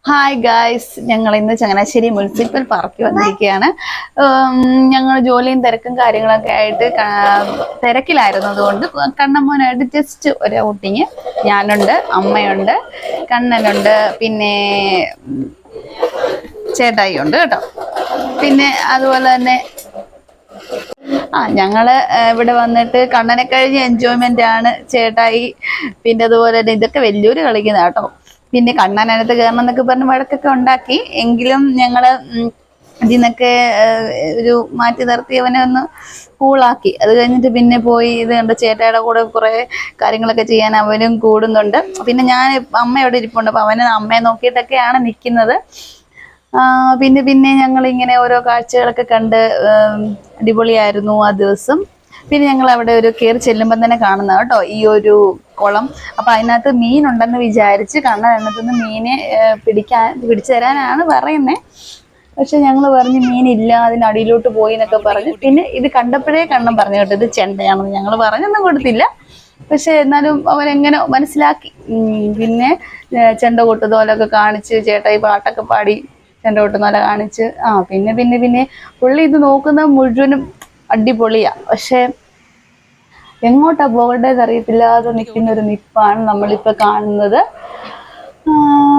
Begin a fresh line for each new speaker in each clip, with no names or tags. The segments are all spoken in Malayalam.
ഹായ് ഗായ്സ്, ഞങ്ങൾ ഇന്ന് ചങ്ങനാശ്ശേരി മുനിസിപ്പൽ പാർക്കിൽ വന്നിരിക്കുകയാണ്. ഞങ്ങൾ ജോലിയും തിരക്കും കാര്യങ്ങളൊക്കെ ആയിട്ട് തിരക്കിലായിരുന്നതുകൊണ്ട് കണ്ണമ്മോനായിട്ട് ജസ്റ്റ് ഒരു ഔട്ടിങ്. ഞാനുണ്ട്, അമ്മയുണ്ട്, കണ്ണനുണ്ട്, പിന്നെ ചേട്ടായി ഉണ്ട് കേട്ടോ. പിന്നെ അതുപോലെ തന്നെ ഞങ്ങള് ഇവിടെ വന്നിട്ട് കണ്ണനെ കഴിഞ്ഞ് എൻജോയ്മെന്റ് ആണ് ചേട്ടായി. പിന്നെ അതുപോലെ തന്നെ ഇതൊക്കെ വലിയൊരു കളിക്കുന്ന കേട്ടോ. പിന്നെ കണ്ണനകത്ത് കയറണം എന്നൊക്കെ പറഞ്ഞ് വഴക്കൊക്കെ ഉണ്ടാക്കി. എങ്കിലും ഞങ്ങള് ഇതിന്നൊക്കെ ഒരു മാറ്റി നിർത്തി അവനെ ഒന്ന് കൂളാക്കി. അത് കഴിഞ്ഞിട്ട് പിന്നെ പോയി ഇത് കണ്ട് ചേട്ടായുടെ കൂടെ കുറെ കാര്യങ്ങളൊക്കെ ചെയ്യാൻ അവനും കൂടുന്നുണ്ട്. പിന്നെ ഞാൻ അമ്മയോട് ഇരിപ്പുണ്ട്, അപ്പൊ അവന് അമ്മയെ നോക്കിയിട്ടൊക്കെയാണ് നിൽക്കുന്നത്. പിന്നെ പിന്നെ ഞങ്ങളിങ്ങനെ ഓരോ കാഴ്ചകളൊക്കെ കണ്ട് അടിപൊളിയായിരുന്നു ആ ദിവസം. പിന്നെ ഞങ്ങൾ അവിടെ ഒരു കയറി ചെല്ലുമ്പം തന്നെ കാണുന്ന കേട്ടോ ഈ ഒരു കുളം. അപ്പൊ അതിനകത്ത് മീനുണ്ടെന്ന് വിചാരിച്ച് കണ്ണൻ അതിനകത്തുനിന്ന് മീനെ പിടിച്ചു തരാനാണ് പറയുന്നത്. പക്ഷെ ഞങ്ങൾ പറഞ്ഞ് മീനില്ല, അതിനടിയിലോട്ട് പോയി എന്നൊക്കെ പറഞ്ഞു. പിന്നെ ഇത് കണ്ടപ്പോഴേ കണ്ണൻ പറഞ്ഞു കേട്ടോ ഇത് ചെണ്ടയാണെന്ന്. ഞങ്ങൾ പറഞ്ഞൊന്നും കൊടുത്തില്ല, പക്ഷെ എന്നാലും അവനെങ്ങനെ മനസ്സിലാക്കി. പിന്നെ ചെണ്ട കൊട്ടുതോലൊക്കെ കാണിച്ച് ചേട്ടായി പാട്ടൊക്കെ പാടി ചെണ്ട കൊട്ടുതോല കാണിച്ച് പിന്നെ പിന്നെ പിന്നെ പുള്ളി ഇത് നോക്കുന്ന മുഴുവനും അടിപൊളിയാ. പക്ഷെ എങ്ങോട്ടാ പോകേണ്ടത് അറിയത്തില്ലാതെ നിൽക്കുന്ന ഒരു നിപ്പാണ് നമ്മളിപ്പോ കാണുന്നത്.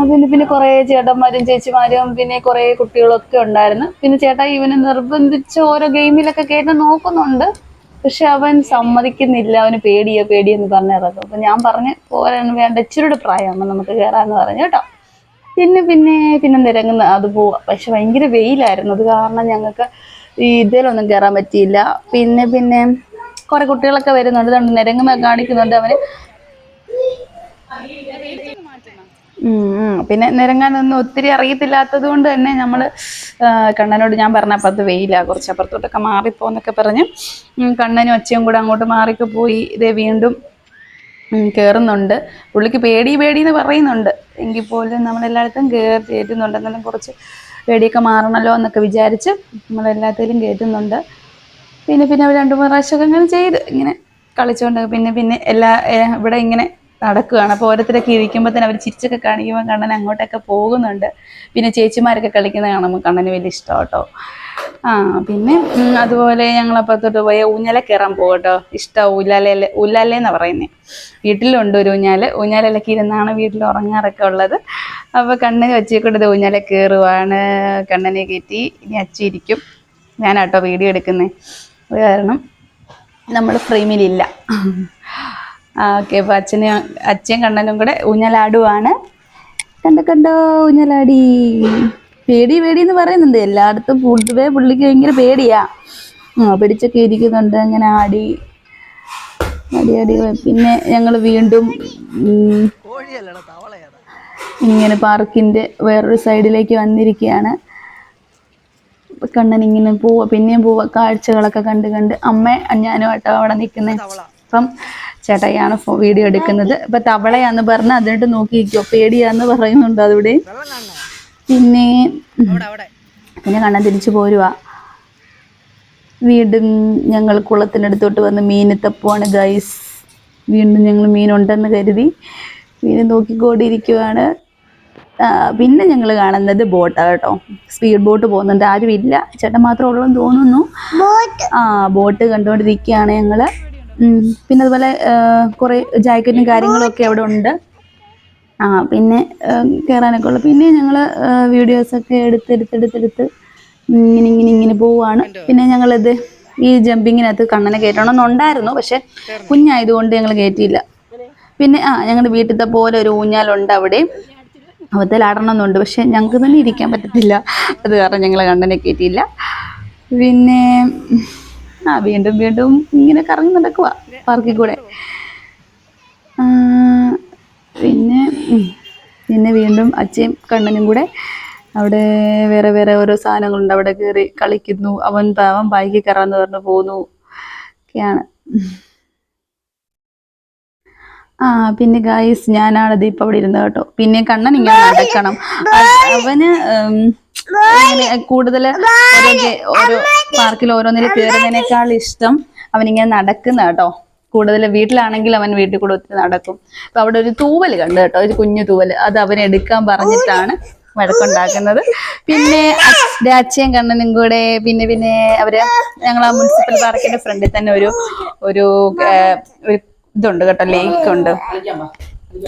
പിന്നെ പിന്നെ കുറെ ചേട്ടന്മാരും ചേച്ചിമാരും പിന്നെ കുറെ കുട്ടികളൊക്കെ ഉണ്ടായിരുന്നു. പിന്നെ ചേട്ടാ ഇവനെ നിർബന്ധിച്ച് ഓരോ ഗെയിമിലൊക്കെ കയറ്റി നോക്കുന്നുണ്ട്, പക്ഷെ അവൻ സമ്മതിക്കുന്നില്ല. അവന് പേടിയെന്ന് പറഞ്ഞിറക്കും. അപ്പൊ ഞാൻ പറഞ്ഞ് പോരാൻ വേണ്ട, ഇച്ചിരിയുടെ പ്രായമാകുമ്പോൾ നമുക്ക് കയറാന്ന് പറഞ്ഞു കേട്ടോ. പിന്നെ നിരങ്ങുന്ന അത് പോവാ. പക്ഷെ ഭയങ്കര വെയിലായിരുന്നു, അത് കാരണം ഞങ്ങൾക്ക് ഈ ഇതിലൊന്നും കയറാൻ പറ്റിയില്ല. പിന്നെ കുറെ കുട്ടികളൊക്കെ വരുന്നുണ്ട്, നിരങ്ങുന്ന കാണിക്കുന്നുണ്ട് അവന്. പിന്നെ നിരങ്ങാനൊന്നും ഒത്തിരി അറിയത്തില്ലാത്തത് കൊണ്ട് തന്നെ നമ്മള് കണ്ണനോട് ഞാൻ പറഞ്ഞപ്പുറത്ത് വെയില, കുറച്ചപ്പുറത്തോട്ടൊക്കെ മാറിപ്പോന്നൊക്കെ പറഞ്ഞ് കണ്ണനും ഒച്ചയും കൂടെ അങ്ങോട്ട് മാറിക്ക് പോയി. ഇതേ വീണ്ടും കയറുന്നുണ്ട്. പുള്ളിക്ക് പേടിയെന്ന് പറയുന്നുണ്ട്, എങ്കിൽ പോലും നമ്മളെല്ലായിടത്തും കയറ്റുന്നുണ്ട്. എന്നാലും കുറച്ച് പേടിയൊക്കെ മാറണമല്ലോ എന്നൊക്കെ വിചാരിച്ച് നമ്മളെല്ലാത്തിലും കയറ്റുന്നുണ്ട്. പിന്നെ അവർ 2-3 പ്രാവശ്യമൊക്കെ ഇങ്ങനെ ചെയ്ത് ഇങ്ങനെ കളിച്ചുകൊണ്ട് പിന്നെ ഇവിടെ ഇങ്ങനെ നടക്കുകയാണ്. അപ്പോൾ ഓരോരുത്തരൊക്കെ ഇരിക്കുമ്പോൾ തന്നെ അവർ ചിരിച്ചൊക്കെ കാണിക്കുമ്പോൾ കണ്ണൻ അങ്ങോട്ടൊക്കെ പോകുന്നുണ്ട്. പിന്നെ ചേച്ചിമാരൊക്കെ കളിക്കുന്നത് കാണുമ്പോൾ കണ്ണന് വലിയ ഇഷ്ടം കേട്ടോ. പിന്നെ അതുപോലെ ഞങ്ങൾ അപ്പുറത്തോട്ട് പോയ ഊഞ്ഞാലെ കയറാൻ പോകട്ടോ. ഇഷ്ടമാണ് ഊഞ്ഞാലെന്നാണ് പറയുന്നത്. വീട്ടിലുണ്ട് ഒരു ഊഞ്ഞാലൊക്കെ ഇരുന്നാണ് വീട്ടിൽ ഉറങ്ങാറൊക്കെ ഉള്ളത്. അപ്പോൾ കണ്ണന് വെച്ചേക്കൊണ്ടത് ഊഞ്ഞാലെ കയറുവാണ്. കണ്ണനെ കയറ്റി ഇനി അച്ചിരിക്കും. ഞാനാട്ടോ വീഡിയോ എടുക്കുന്നത്, അത് കാരണം നമ്മൾ ഫ്രെയിമിലില്ല. ഓക്കെ, അപ്പോൾ അച്ഛനും കണ്ണനും കൂടെ ഊഞ്ഞാലാടുവാണ്. കണ്ടോ ഊഞ്ഞാലാടി. പേടിയെന്ന് പറയുന്നുണ്ട്. എല്ലായിടത്തും പൊതുവേ പുള്ളിക്ക് ഭയങ്കര പേടിയാ. പിടിച്ചൊക്കെ ഇരിക്കുന്നുണ്ട്. അങ്ങനെ ആടി. പിന്നെ ഞങ്ങൾ വീണ്ടും ഇങ്ങനെ പാർക്കിന്റെ വേറൊരു സൈഡിലേക്ക് വന്നിരിക്കുകയാണ്. കണ്ണൻ ഇങ്ങനെ പിന്നെയും കാഴ്ചകളൊക്കെ കണ്ട് അമ്മ ഞാനും ആട്ടോ അവിടെ നിൽക്കുന്നത്. അപ്പം ചേട്ടായിയാണ് വീഡിയോ എടുക്കുന്നത്. ഇപ്പൊ തവളയാന്ന് പറഞ്ഞ് അതിട്ട് നോക്കിയിരിക്കോ, പേടിയാന്ന് പറയുന്നുണ്ട് അതിവിടെ. പിന്നെ കണ്ണൻ തിരിച്ചു പോരുവാ. വീണ്ടും ഞങ്ങൾ കുളത്തിനടുത്തോട്ട് വന്ന് മീൻ തപ്പുവാണ് ഗൈസ്. വീണ്ടും ഞങ്ങൾ മീനുണ്ടെന്ന് കരുതി മീൻ നോക്കിക്കൊണ്ടിരിക്കുവാണ്. പിന്നെ ഞങ്ങൾ കാണുന്നത് ബോട്ടാണ് കേട്ടോ. സ്പീഡ് ബോട്ട് പോകുന്നുണ്ട്. ആരും ഇല്ല, ചേട്ടൻ മാത്രമേ ഉള്ളൂ എന്ന് തോന്നുന്നു. ബോട്ട് കണ്ടുകൊണ്ടിരിക്കുകയാണ് ഞങ്ങള്. പിന്നെ അതുപോലെ കുറെ ജാക്കറ്റും കാര്യങ്ങളും ഒക്കെ അവിടെ ഉണ്ട്. പിന്നെ കയറാനൊക്കെ ഉള്ളു. പിന്നെ ഞങ്ങൾ വീഡിയോസൊക്കെ എടുത്ത് ഇങ്ങനെ പോവാണ്. പിന്നെ ഞങ്ങളിത് ഈ ജമ്പിങ്ങിനകത്ത് കണ്ണനെ കയറ്റണമെന്നുണ്ടായിരുന്നു, പക്ഷെ കുഞ്ഞായതുകൊണ്ട് ഞങ്ങൾ കയറ്റിയില്ല. പിന്നെ ഞങ്ങളുടെ വീട്ടിലത്തെ പോലെ ഒരു ഊഞ്ഞാലുണ്ട് അവിടെ, അവത്തിലാടണമെന്നുണ്ട്. പക്ഷെ ഞങ്ങൾക്ക് തന്നെ ഇരിക്കാൻ പറ്റത്തില്ല, അത് കാരണം ഞങ്ങൾ കണ്ണനെ കയറ്റിയില്ല. പിന്നെ വീണ്ടും ഇങ്ങനെ കറങ്ങി നടക്കുക പാർക്കിൽ കൂടെ. പിന്നെ വീണ്ടും അച്ഛയും കണ്ണനും കൂടെ അവിടെ വേറെ ഓരോ സാധനങ്ങളുണ്ട്, അവിടെ കയറി കളിക്കുന്നു. അവൻ ബൈക്കിൽ കയറാന്ന് പറഞ്ഞു പോന്നു ഒക്കെയാണ്. പിന്നെ ഗായ്സ് ഞാനാണത് ഇപ്പം അവിടെ ഇരുന്നത് കേട്ടോ. പിന്നെ കണ്ണൻ ഇങ്ങനെ നടക്കണം. അവന് കൂടുതൽ ഓരോ പാർക്കിൽ ഓരോന്നിൽ കയറുന്നതിനേക്കാൾ ഇഷ്ടം അവനിങ്ങനെ നടക്കുന്ന കേട്ടോ. കൂടുതൽ വീട്ടിലാണെങ്കിൽ അവൻ വീട്ടിൽ കൂടെ ഒത്തിരി നടക്കും. അപ്പൊ അവിടെ ഒരു തൂവൽ കണ്ടു കേട്ടോ, ഒരു കുഞ്ഞു തൂവൽ. അത് അവൻ എടുക്കാൻ പറഞ്ഞിട്ടാണ് വഴക്കുണ്ടാക്കുന്നത്. പിന്നെ അച്ഛയും കണ്ണനും കൂടെ പിന്നെ അവര് ഞങ്ങൾ ആ മുനിസിപ്പൽ പാർക്കിന്റെ ഫ്രണ്ടിൽ തന്നെ ഒരു ഒരു ഇതുണ്ട് കേട്ടോ, ലേക്ക് ഉണ്ട്.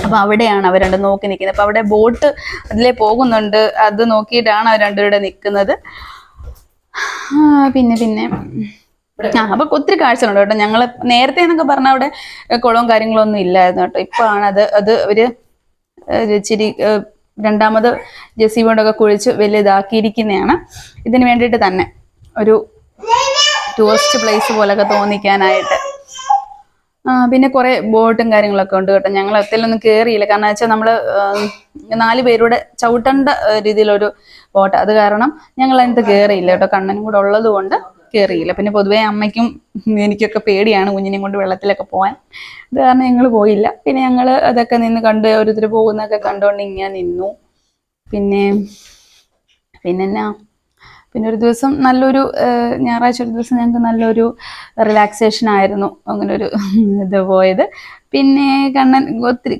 അപ്പൊ അവിടെയാണ് അവർ രണ്ടും നോക്കി നിൽക്കുന്നത്. അപ്പൊ അവിടെ ബോട്ട് അതിലേ പോകുന്നുണ്ട്, അത് നോക്കിയിട്ടാണ് അവർ രണ്ടുപേരുടെ നിൽക്കുന്നത്. പിന്നെ അപ്പൊ ഒത്തിരി കാഴ്ചകളുണ്ട് കേട്ടോ. ഞങ്ങള് നേരത്തെ എന്നൊക്കെ പറഞ്ഞാൽ അവിടെ കുളവും കാര്യങ്ങളൊന്നും ഇല്ലായിരുന്നു കേട്ടോ. ഇപ്പൊ ആണ് അത് ഒരു ഇച്ചിരി രണ്ടാമത് ജെസിബി കൊണ്ടൊക്കെ കുഴിച്ച് വലുതാക്കിയിരിക്കുന്നതാണ്. ഇതിന് വേണ്ടിയിട്ട് തന്നെ ഒരു ടൂറിസ്റ്റ് പ്ലേസ് പോലൊക്കെ തോന്നിക്കാനായിട്ട്. പിന്നെ കുറെ ബോട്ടും കാര്യങ്ങളൊക്കെ ഉണ്ട് കേട്ടോ. ഞങ്ങൾ ഒത്തിലൊന്നും കയറിയില്ല, കാരണം വെച്ചാൽ നമ്മള് 4 പേരുടെ ചവിട്ടേണ്ട രീതിയിലൊരു ബോട്ട്, അത് കാരണം ഞങ്ങൾ അതിനകത്ത് കയറിയില്ല കേട്ടോ. കണ്ണനും കൂടെ ഉള്ളത് കൊണ്ട് കയറിയില്ല. പിന്നെ പൊതുവേ അമ്മയ്ക്കും എനിക്കൊക്കെ പേടിയാണ് കുഞ്ഞിനെയും കൊണ്ട് വെള്ളത്തിലൊക്കെ പോകാൻ, അത് കാരണം ഞങ്ങൾ പോയില്ല. പിന്നെ ഞങ്ങൾ അതൊക്കെ നിന്ന് കണ്ട് ഓരോരുത്തർ പോകുന്നതൊക്കെ കണ്ടുകൊണ്ട് ഇങ്ങനെ നിന്നു. പിന്നെന്നാ ഒരു ദിവസം നല്ലൊരു ഞായറാഴ്ച ഒരു ദിവസം ഞങ്ങൾക്ക് നല്ലൊരു റിലാക്സേഷൻ ആയിരുന്നു അങ്ങനെ ഒരു ഇത് പോയത്. പിന്നെ കണ്ണൻ ഒത്തിരി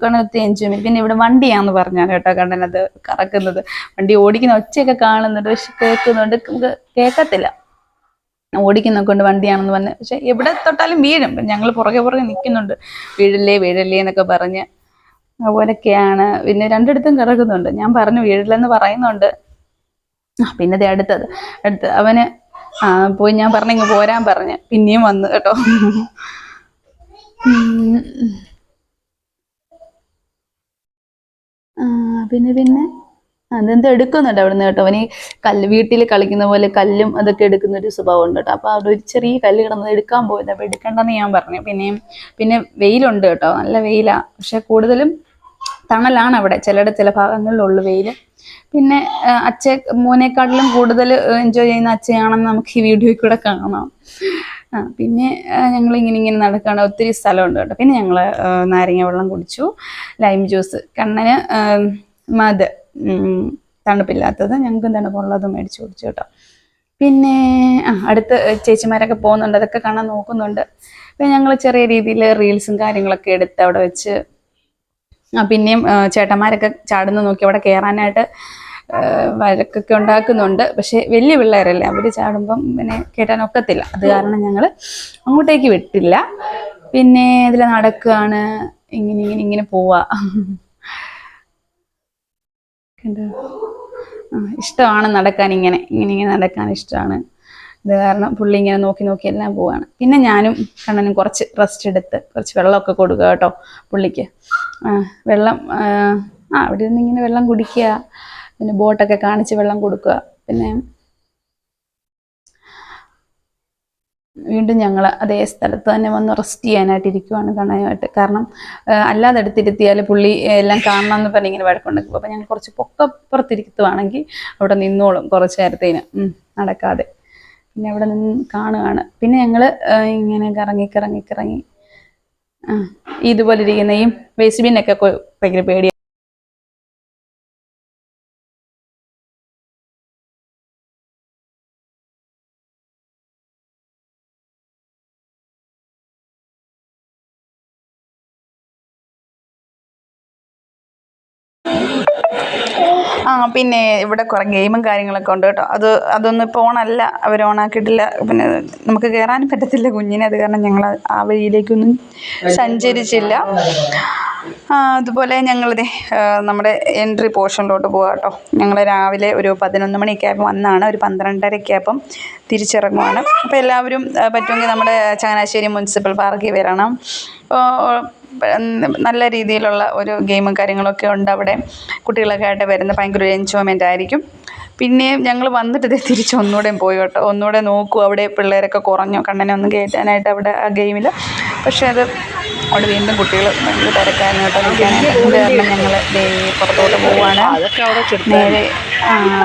എൻജോയ്മെന്റ്. പിന്നെ ഇവിടെ വണ്ടിയാന്ന് പറഞ്ഞാൽ കേട്ടോ കണ്ണനത് കറക്കുന്നത്. വണ്ടി ഓടിക്കുന്ന ഒച്ചയൊക്കെ കാണുന്നുണ്ട്, പക്ഷെ കേൾക്കത്തില്ല. ഓടിക്കുന്നൊക്കെ കൊണ്ട് വണ്ടിയാണെന്ന് പറഞ്ഞ്, പക്ഷെ എവിടെ തൊട്ടാലും വീഴും. ഞങ്ങൾ പുറകെ നിൽക്കുന്നുണ്ട്, വീഴല്ലേ എന്നൊക്കെ പറഞ്ഞ്. അതുപോലൊക്കെയാണ്. പിന്നെ രണ്ടിടത്തും കിടക്കുന്നുണ്ട്. ഞാൻ പറഞ്ഞു വീഴില്ലെന്ന് പറയുന്നുണ്ട്. പിന്നെ അടുത്ത് അവന് പോയി ഞാൻ പറഞ്ഞിങ്ങ് പോരാൻ പറഞ്ഞ് പിന്നെയും വന്നു കേട്ടോ. പിന്നെ അതെന്തോ എടുക്കുന്നുണ്ട് അവിടുന്ന് കേട്ടോ. അവന് വീട്ടിൽ കളിക്കുന്ന പോലെ കല്ലും അതൊക്കെ എടുക്കുന്ന ഒരു സ്വഭാവം ഉണ്ട് കേട്ടോ. അപ്പൊ അവിടെ ഒരു ചെറിയ കല്ല് കിടന്നത് എടുക്കാൻ പോയത്. അപ്പൊ എടുക്കണ്ടെന്ന് ഞാൻ പറഞ്ഞു. പിന്നെ വെയിലുണ്ട് കേട്ടോ, നല്ല വെയിലാ. പക്ഷെ കൂടുതലും തണലാണ് അവിടെ, ചില ഭാഗങ്ങളിലുള്ളു വെയിൽ. പിന്നെ മോനെക്കാട്ടിലും കൂടുതൽ എൻജോയ് ചെയ്യുന്ന അച്ഛയാണെന്ന് നമുക്ക് ഈ വീഡിയോയിൽ കൂടെ കാണാം. പിന്നെ ഞങ്ങൾ ഇങ്ങനെ നടക്കുകയാണ്. ഒത്തിരി സ്ഥലമുണ്ട് കേട്ടോ. പിന്നെ ഞങ്ങൾ നാരങ്ങ വെള്ളം കുടിച്ചു, ലൈം ജ്യൂസ്. കണ്ണന് തണുപ്പില്ലാത്തത്, ഞങ്ങൾക്കും തണുപ്പുള്ളത് മേടിച്ചു കുടിച്ചു കേട്ടോ. പിന്നെ അടുത്ത് ചേച്ചിമാരൊക്കെ പോകുന്നുണ്ട്, അതൊക്കെ കാണാൻ നോക്കുന്നുണ്ട്. പിന്നെ ഞങ്ങൾ ചെറിയ രീതിയിൽ റീൽസും കാര്യങ്ങളൊക്കെ എടുത്ത് അവിടെ വെച്ച്. പിന്നെയും ചേട്ടന്മാരൊക്കെ ചാടുന്ന നോക്കി അവിടെ കയറാനായിട്ട് വഴക്കൊക്കെ ഉണ്ടാക്കുന്നുണ്ട്. പക്ഷെ വലിയ പിള്ളേരല്ലേ, അവർ ചാടുമ്പം പിന്നെ കയറ്റാനൊക്കത്തില്ല, അത് കാരണം ഞങ്ങൾ അങ്ങോട്ടേക്ക് വിട്ടില്ല. പിന്നെ ഇതിൽ നടക്കുകയാണ്, ഇങ്ങനെ പോവാ. ഇഷ്ടമാണ് നടക്കാൻ, ഇങ്ങനെ നടക്കാൻ ഇഷ്ടമാണ്. അത് കാരണം പുള്ളി ഇങ്ങനെ നോക്കി എല്ലാം പോവാണ്. പിന്നെ ഞാനും കണ്ണനും കുറച്ച് റെസ്റ്റ് എടുത്ത് കുറച്ച് വെള്ളമൊക്കെ കൊടുക്കുക കേട്ടോ പുള്ളിക്ക്. വെള്ളം അവിടെ നിന്ന് ഇങ്ങനെ വെള്ളം കുടിക്കുക, പിന്നെ ബോട്ടൊക്കെ കാണിച്ച് വെള്ളം കൊടുക്കുക. പിന്നെ വീണ്ടും ഞങ്ങൾ അതേ സ്ഥലത്ത് തന്നെ വന്ന് റെസ്റ്റ് ചെയ്യാനായിട്ട് ഇരിക്കുവാണ് കണ്ണനുമായിട്ട്. കാരണം അല്ലാതെ എടുത്തിരുത്തിയാൽ പുള്ളി എല്ലാം കാണണമെന്ന് പറഞ്ഞ് ഇങ്ങനെ വഴക്കുണ്ടാക്കും. അപ്പം ഞങ്ങൾ കുറച്ച് പൊക്കപ്പുറത്തിരുത്തുവാണെങ്കിൽ അവിടെ നിന്നോളും കുറച്ച് നേരത്തേന് നടക്കാതെ. പിന്നെ അവിടെ നിന്ന് കാണുകയാണ്. പിന്നെ ഞങ്ങൾ ഇങ്ങനെ കറങ്ങി ഇതുപോലെ ഇരിക്കുന്ന ഈ വേസ്റ്റ് ബിന്നൊക്കെ ഭയങ്കര പേടിയാണ്. പിന്നെ ഇവിടെ കുറെ ഗെയിമും കാര്യങ്ങളൊക്കെ ഉണ്ട് കേട്ടോ. അതൊന്നും ഇപ്പോൾ ഓണല്ല, അവർ ഓണാക്കിയിട്ടില്ല. പിന്നെ നമുക്ക് കയറാനും പറ്റത്തില്ല കുഞ്ഞിനെ, അത് കാരണം ഞങ്ങൾ ആ വഴിയിലേക്കൊന്നും സഞ്ചരിച്ചില്ല. അതുപോലെ ഞങ്ങളിത് നമ്മുടെ എൻട്രി പോർഷനിലോട്ട് പോകാം കേട്ടോ. ഞങ്ങൾ രാവിലെ ഒരു 11 മണിയൊക്കെ ആയപ്പോൾ വന്നാണ്, ഒരു 12:30 ആയപ്പം തിരിച്ചിറങ്ങുവാണ്. അപ്പോൾ എല്ലാവരും പറ്റുമെങ്കിൽ നമ്മുടെ ചങ്ങനാശ്ശേരി മുനിസിപ്പൽ പാർക്കിൽ വരണം. നല്ല രീതിയിലുള്ള ഒരു ഗെയിമും കാര്യങ്ങളൊക്കെ ഉണ്ട് അവിടെ. കുട്ടികളൊക്കെ ആയിട്ട് വരുന്ന ഭയങ്കര ഒരു എൻജോയ്മെൻ്റ് ആയിരിക്കും. പിന്നെ ഞങ്ങൾ വന്നിട്ട് തിരിച്ച് ഒന്നുകൂടെയും പോയി കേട്ടോ. ഒന്നുകൂടെ നോക്കും, അവിടെ പിള്ളേരൊക്കെ കുറഞ്ഞു കണ്ണനെ ഒന്നും കയറ്റാനായിട്ട് അവിടെ ആ ഗെയിമിൽ. പക്ഷേ അവിടെ വീണ്ടും കുട്ടികൾ ഭയങ്കര തിരക്കായിരുന്നു കേട്ടോ നിൽക്കാനായിട്ട്. അത് കാരണം ഞങ്ങൾ പുറത്തോട്ട് പോവുകയാണ് നേരെ.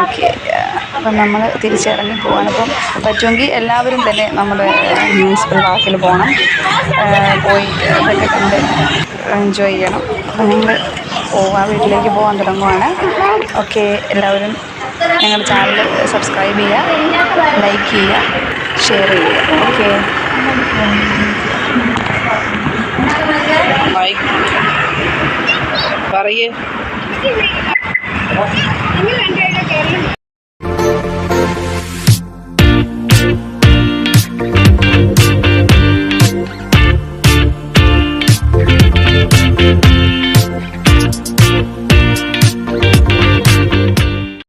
ഓക്കെ, അപ്പം നമ്മൾ തിരിച്ചിറങ്ങി പോവാണ്. അപ്പം പറ്റുമെങ്കിൽ എല്ലാവരും തന്നെ നമ്മുടെ മുനിസിപ്പൽ പാർക്കിൽ പോകണം, പോയി അതൊക്കെ കണ്ട് എൻജോയ് ചെയ്യണം. അപ്പം ഞങ്ങൾ വീട്ടിലേക്ക് പോകാൻ തുടങ്ങുവാണ്. ഓക്കെ, എല്ലാവരും ഞങ്ങളുടെ ചാനൽ സബ്സ്ക്രൈബ് ചെയ്യുക, ലൈക്ക് ചെയ്യുക, ഷെയർ ചെയ്യുക. ഓക്കെ, പറയേ.